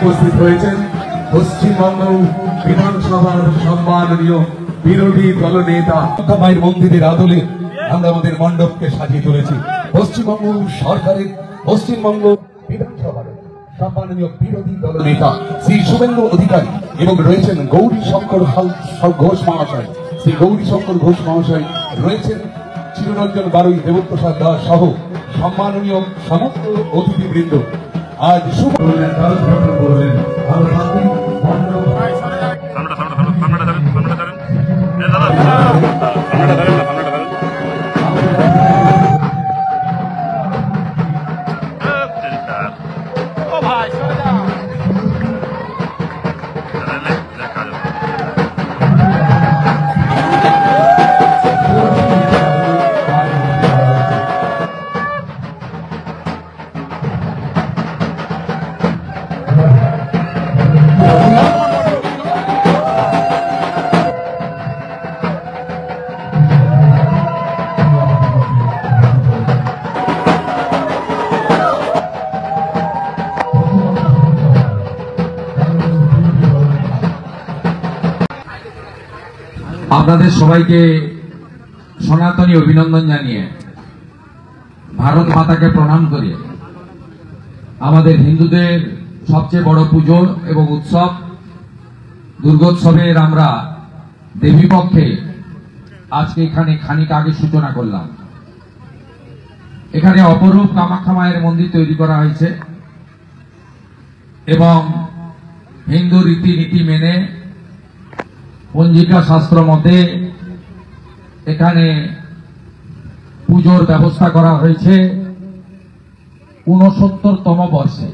উপস্থিত হয়েছেন পশ্চিমবঙ্গ বিধানসভার সম্মাননীয় বিরোধী দলনেতা মায়ের মন্দিরের আদলে আমরা আমাদের মণ্ডপকে সাজিয়ে তুলেছি। পশ্চিমবঙ্গ সরকারের পশ্চিমবঙ্গ বিধানসভার সম্মাননীয় বিরোধী দলনেতা শ্রী শুভেন্দু অধিকারী এবং রয়েছেন গৌরী শঙ্কর ঘোষ মহাশয়, শ্রী গৌরী শঙ্কর ঘোষ মহাশয় রয়েছেন, চিররঞ্জন বারুই, দেবপ্রসাদ দাস সহ সম্মাননীয় সমস্ত অতিথিবৃন্দ আজ শুভ করলেন। আপনাদের সবাইকে সনাতনী অভিনন্দন জানিয়ে ভারত মাতাকে প্রণাম করি। আমাদের হিন্দুদের সবচেয়ে বড় পুজো এবং উৎসব দুর্গোৎসবের আমরা দেবী পক্ষে আজকে এখানে খানিক আগে সূচনা করলাম। এখানে অপরূপ কামাখ্যা মায়ের মন্দির তৈরি করা হয়েছে এবং হিন্দু রীতিনীতি মেনে পঞ্জিকা শাস্ত্র মতে এখানে পুজোর ব্যবস্থা করা হয়েছে ৬৯তম বর্ষে।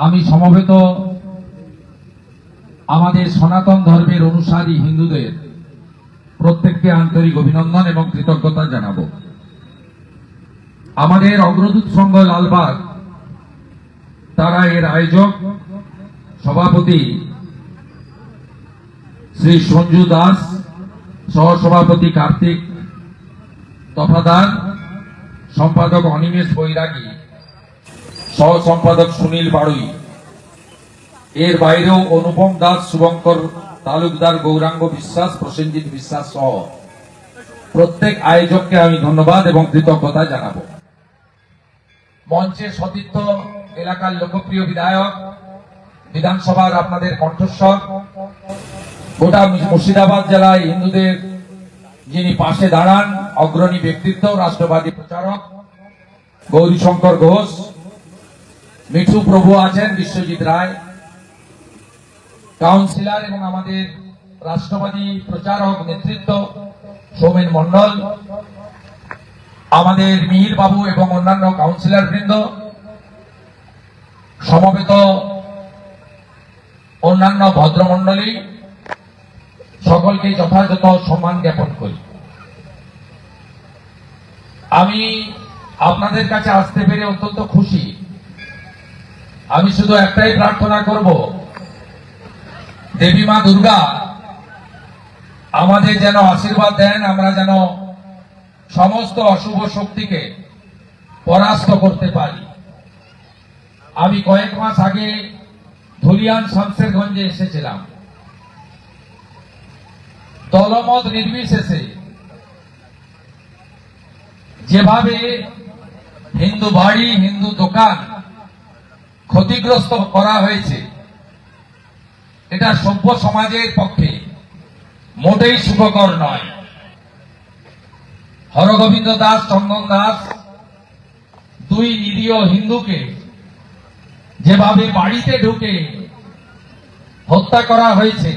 আমি সমবেত আমাদের সনাতন ধর্মের অনুসারী হিন্দুদের প্রত্যেককে আন্তরিক অভিনন্দন এবং কৃতজ্ঞতা জানাবো। আমাদের অগ্রদূত সংঘ লালবাগ তারা এর আয়োজক, সভাপতি শ্রী সঞ্জু দাস, সহসভাপতি কার্তিক তফাদার, সম্পাদক অনিমেষ বৈরাগী, সহ সম্পাদক সুনীল বাড়ুই, এর বাইরেও অনুপম দাস, শুভঙ্কর তালুকদার, গৌরাঙ্গ বিশ্বাস, প্রসেনজিৎ বিশ্বাস সহ প্রত্যেক আয়োজককে আমি ধন্যবাদ এবং কৃতজ্ঞতা জানাবো। মঞ্চে সতীর্থ এলাকার লোকপ্রিয় বিধায়ক, বিধানসভার আপনাদের কণ্ঠস্বর, গোটা মুর্শিদাবাদ জেলায় হিন্দুদের যিনি পাশে দাঁড়ান অগ্রণী ব্যক্তিত্ব, রাষ্ট্রবাদী প্রচারক গৌরীশঙ্কর ঘোষ, মিঠু প্রভু আছেন, বিশ্বজিৎ রায় কাউন্সিলর এবং আমাদের রাষ্ট্রবাদী প্রচারক নেতৃত্ব সৌমেন মন্ডল, আমাদের মিহির বাবু এবং অন্যান্য কাউন্সিলর বৃন্দ, সমবেত অন্যান্য ভদ্রমন্ডলী, সকলকে যথাযথ সম্মান জ্ঞাপন করি। আমি আপনাদের কাছে আসতে পেরে অত্যন্ত খুশি। আমি শুধু একটাই প্রার্থনা করব, দেবী মা দুর্গা আমাদের যেন আশীর্বাদ দেন, আমরা যেন সমস্ত অশুভ শক্তিকে পরাস্ত করতে পারি। আমি কয়েক মাস আগে ধুলিয়ান শামসেরগঞ্জে এসেছিলাম। দলমত নির্বিশেষে যেভাবে হিন্দু বাড়ি, হিন্দু দোকান ক্ষতিগ্রস্ত করা হয়েছে, এটা সভ্য সমাজের পক্ষে মোটেই সুখকর নয়। হরগোবিন্দ দাস, চন্দন দাস, দুই নিরীহ হিন্দুকে যেভাবে বাড়িতে ঢুকে হত্যা করা হয়েছে,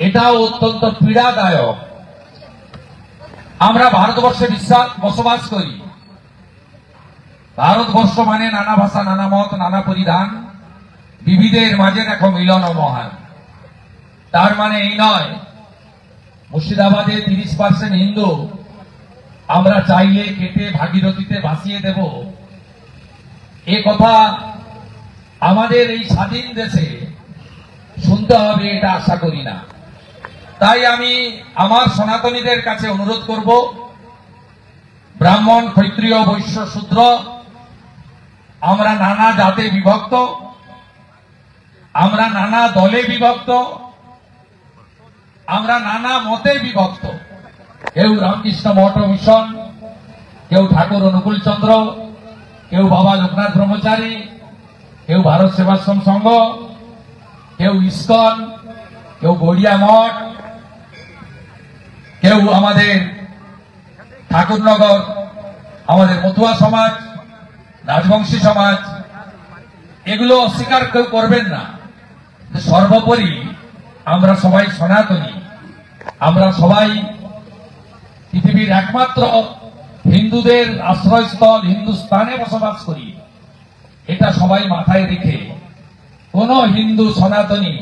এটাও অত্যন্ত পীড়াদায়ক। আমরা ভারতবর্ষে বসবাস করি। ভারতবর্ষ মানে নানা ভাষা, নানা মত, নানা পরিধান, বিবিধের মাঝে দেখো মিলন মহান। তার মানে এই নয় মুর্শিদাবাদে 30% হিন্দু আমরা চাইলে কেটে ভাগীরথীতে ভাসিয়ে দেব, এ কথা আমাদের এই স্বাধীন দেশে শুনতে হবে, এটা আশা করি না। তাই আমি আমার সনাতনীদের কাছে অনুরোধ করব, ব্রাহ্মণ, ক্ষত্রিয়, বৈশ্য, শূদ্র, আমরা নানা জাতে বিভক্ত, আমরা নানা দলে বিভক্ত, আমরা নানা মতে বিভক্ত। কেউ রামকৃষ্ণ মঠ মিশন, কেউ ঠাকুর অনুকূল চন্দ্র, কেউ বাবা লোকনাথ ব্রহ্মচারী, কেউ ভারত সেবাশ্রম সংঘ, কেউ ইস্কন, কেউ গড়িয়া মঠ, কেউ আমাদের ঠাকুরনগর, আমাদের মতুয়া সমাজ, রাজবংশী সমাজ। এগুলো অস্বীকার কেউ করবেন না। সর্বোপরি আমরা সবাই সনাতনী, আমরা সবাই পৃথিবীর একমাত্র হিন্দুদের আশ্রয়স্থল হিন্দুস্তানে বসবাস করি। এটা সবাই মাথায় রেখে কোন হিন্দু সনাতনী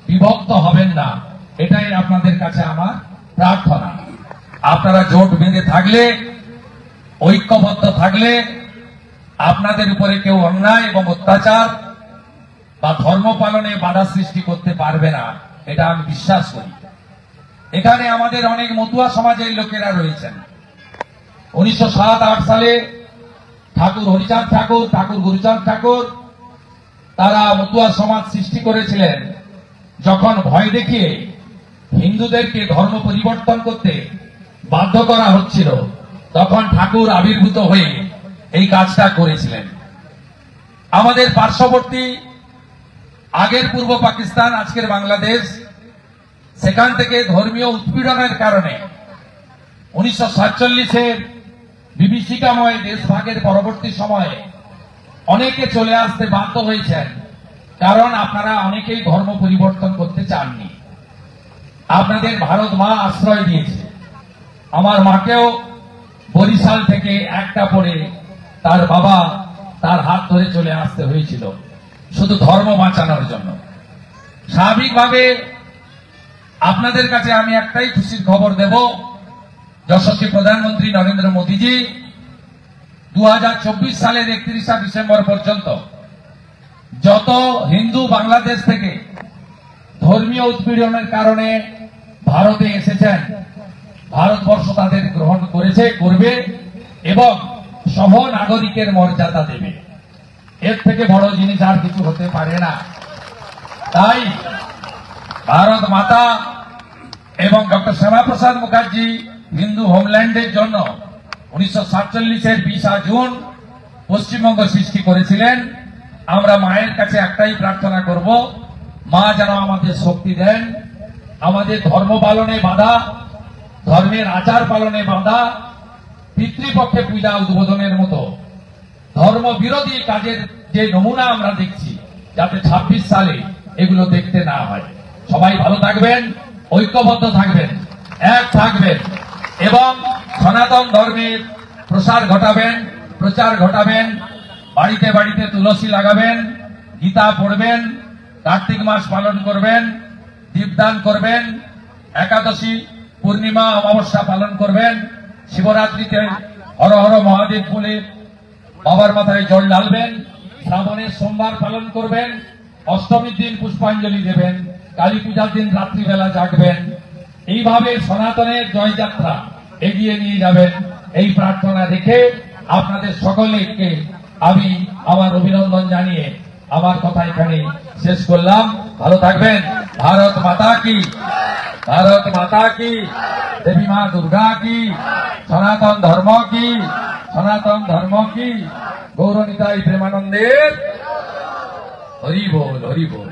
বিভক্ত হবেন না, এটাই আপনাদের কাছে আমার প্রার্থনা। আপনারা জোট বেঁধে থাকলে, ঐক্যবদ্ধ থাকলে আপনাদের উপরে কেউ অন্যায় এবং অত্যাচার বা ধর্ম পালনে বাধা সৃষ্টি করতে পারবে না, এটা আমি বিশ্বাস করি। এখানে আমাদের অনেক মতুয়া সমাজের লোকেরা রয়েছেন। 1907-8 সালে ঠাকুর হরিচাঁদ ঠাকুর, ঠাকুর গুরুচাঁদ ঠাকুর তারা মতুয়া সমাজ সৃষ্টি করেছিলেন। যখন ভয় দেখিয়ে হিন্দুদেরকে ধর্ম পরিবর্তন করতে বাধ্য করা হচ্ছিল, তখন ঠাকুর আবির্ভূত হয়ে এই কাজটা করেছিলেন। আমাদের পার্শ্ববর্তী আগের পূর্ব পাকিস্তান, আজকের বাংলাদেশ, সেখান থেকে ধর্মীয় উৎপীড়নের কারণে 1947-এর বিভীষিকাময় দেশভাগের পরবর্তী সময়ে অনেকে চলে আসতে বাধ্য হয়েছেন, কারণ আপনারা অনেকেই ধর্ম পরিবর্তন করতে চাননি। আপনাদের ভারত মা আশ্রয় দিয়েছে। আমার মাকেও বরিশাল থেকে একটা পড়ে তার বাবা তার হাত ধরে চলে আসতে হয়েছিল শুধু ধর্ম বাঁচানোর জন্য। স্বাভাবিকভাবে আপনাদের কাছে আমি একটাই খুশির খবর দেব, যশস্বী প্রধানমন্ত্রী নরেন্দ্র মোদীজি 2024 সালের 31শে ডিসেম্বর পর্যন্ত যত হিন্দু বাংলাদেশ থেকে ধর্মীয় উৎপীড়নের কারণে ভারতে এসেছেন, ভারতবর্ষ তাদের গ্রহণ করেছে, করবে এবং সহ নাগরিকের মর্যাদা দেবে। এর থেকে বড় জিনিস আর কিছু হতে পারে না। তাই ভারত মাতা এবং ডক্টর শ্যামাপ্রসাদ মুখার্জি হিন্দু হোমল্যান্ডের জন্য 1947-এর 20 জুন পশ্চিমবঙ্গ সৃষ্টি করেছিলেন। আমরা মায়ের কাছে একটাই প্রার্থনা করব, মা যেন আমাদের শক্তি দেন, আমাদের ধর্ম পালনে বাধা, ধর্মের আচার পালনে বাধা, পিতৃপক্ষে পূজা উদ্বোধনের মতো ধর্ম বিরোধী কাজের যে নমুনা আমরা দেখছি, যাতে 26 সালে এগুলো দেখতে না হয়। সবাই ভালো থাকবেন, ঐক্যবদ্ধ থাকবেন, এক থাকবেন এবং সনাতন ধর্মের প্রসার ঘটাবেন, প্রচার ঘটাবেন। বাড়িতে বাড়িতে তুলসী লাগাবেন, গীতা পড়বেন, কার্তিক মাস পালন করবেন, দীপদান করবেন, একাদশী, পূর্ণিমা, অমাবস্যা পালন করবেন, শিবরাত্রিতে হর হর মহাদেব বলে বাবার মাথায় জল ঢালবেন, শ্রাবণের সোমবার পালন করবেন, অষ্টমীর দিন পুষ্পাঞ্জলি দেবেন, কালী পূজার দিন রাত্রিবেলা জাগবেন। এইভাবে সনাতনের জয়যাত্রা এগিয়ে নিয়ে যাবেন, এই প্রার্থনা রেখে আপনাদের সকলকে আমি আমার অভিনন্দন জানিয়ে আমার কথা এখানে শেষ করলাম। ভালো থাকবেন। ভারত মাতা কি, ভারত মাতা কি, দেবী মা দুর্গা কি, সনাতন ধর্ম কি, সনাতন ধর্ম কি, গৌরনিতাই প্রেমানন্দের হরি বল, হরি বল।